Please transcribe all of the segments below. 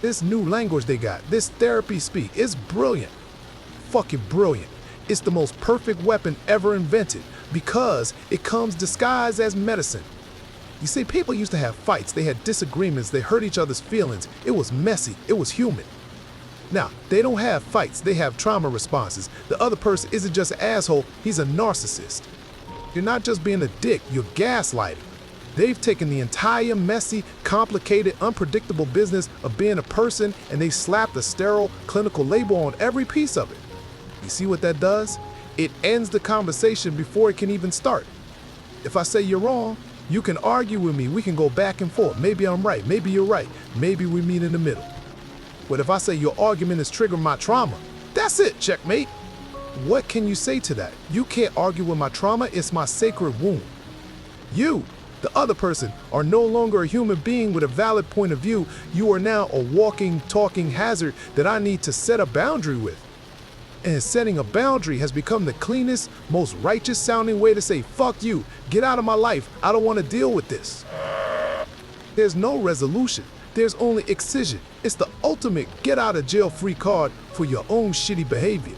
This new language they got, this therapy speak, is brilliant. Fucking brilliant. It's the most perfect weapon ever invented because it comes disguised as medicine. You see, people used to have fights, they had disagreements, they hurt each other's feelings. It was messy, it was human. Now, they don't have fights, they have trauma responses. The other person isn't just an asshole, he's a narcissist. You're not just being a dick, you're gaslighting. They've taken the entire messy, complicated, unpredictable business of being a person and they slapped a sterile, clinical label on every piece of it. You see what that does? It ends the conversation before it can even start. If I say you're wrong, you can argue with me, we can go back and forth. Maybe I'm right, maybe you're right, maybe we meet in the middle. But if I say your argument is triggering my trauma, that's it, checkmate. What can you say to that? You can't argue with my trauma, it's my sacred wound. You, the other person, are no longer a human being with a valid point of view. You are now a walking, talking hazard that I need to set a boundary with. And setting a boundary has become the cleanest, most righteous sounding way to say, fuck you, get out of my life, I don't want to deal with this. There's no resolution, there's only excision. It's the ultimate get out of jail free card for your own shitty behavior.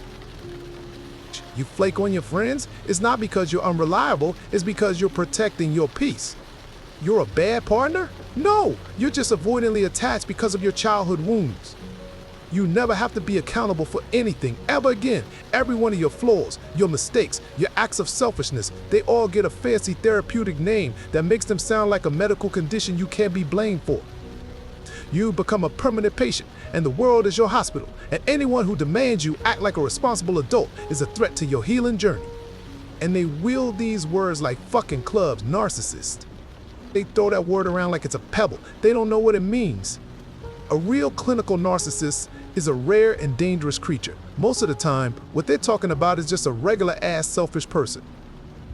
You flake on your friends, it's not because you're unreliable, it's because you're protecting your peace. You're a bad partner? No, you're just avoidantly attached because of your childhood wounds. You never have to be accountable for anything ever again. Every one of your flaws, your mistakes, your acts of selfishness, they all get a fancy therapeutic name that makes them sound like a medical condition you can't be blamed for. You become a permanent patient, and the world is your hospital, and anyone who demands you act like a responsible adult is a threat to your healing journey. And they wield these words like fucking clubs, narcissists. They throw that word around like it's a pebble. They don't know what it means. A real clinical narcissist is a rare and dangerous creature. Most of the time, what they're talking about is just a regular-ass selfish person.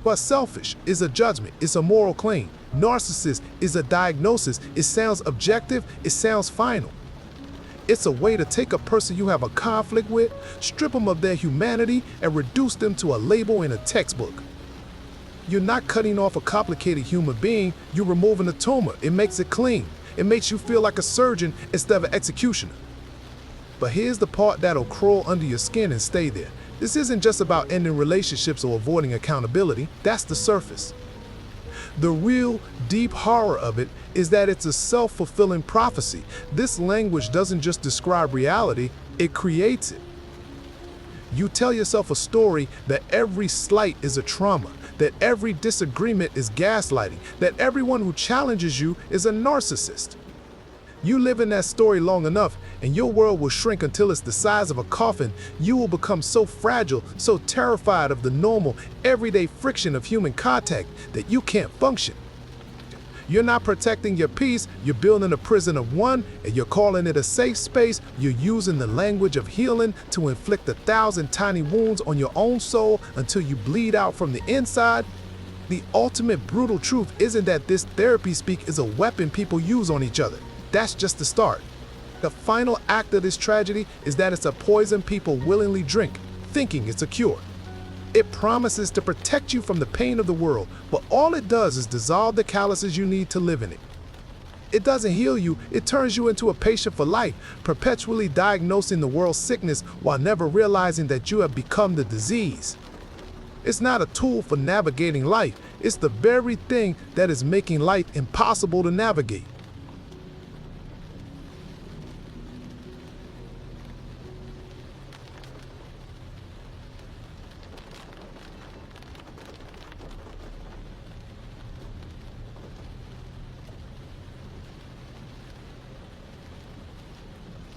But selfish is a judgment, it's a moral claim. Narcissist is a diagnosis, it sounds objective, it sounds final. It's a way to take a person you have a conflict with, strip them of their humanity, and reduce them to a label in a textbook. You're not cutting off a complicated human being, you're removing a tumor. It makes it clean. It makes you feel like a surgeon instead of an executioner. But here's the part that'll crawl under your skin and stay there. This isn't just about ending relationships or avoiding accountability. That's the surface. The real, deep horror of it is that it's a self-fulfilling prophecy. This language doesn't just describe reality, it creates it. You tell yourself a story that every slight is a trauma, that every disagreement is gaslighting, that everyone who challenges you is a narcissist. You live in that story long enough, and your world will shrink until it's the size of a coffin. You will become so fragile, so terrified of the normal, everyday friction of human contact that you can't function. You're not protecting your peace, you're building a prison of one, and you're calling it a safe space. You're using the language of healing to inflict 1,000 tiny wounds on your own soul until you bleed out from the inside. The ultimate brutal truth isn't that this therapy speak is a weapon people use on each other. That's just the start. The final act of this tragedy is that it's a poison people willingly drink, thinking it's a cure. It promises to protect you from the pain of the world, but all it does is dissolve the calluses you need to live in it. It doesn't heal you, it turns you into a patient for life, perpetually diagnosing the world's sickness while never realizing that you have become the disease. It's not a tool for navigating life, it's the very thing that is making life impossible to navigate.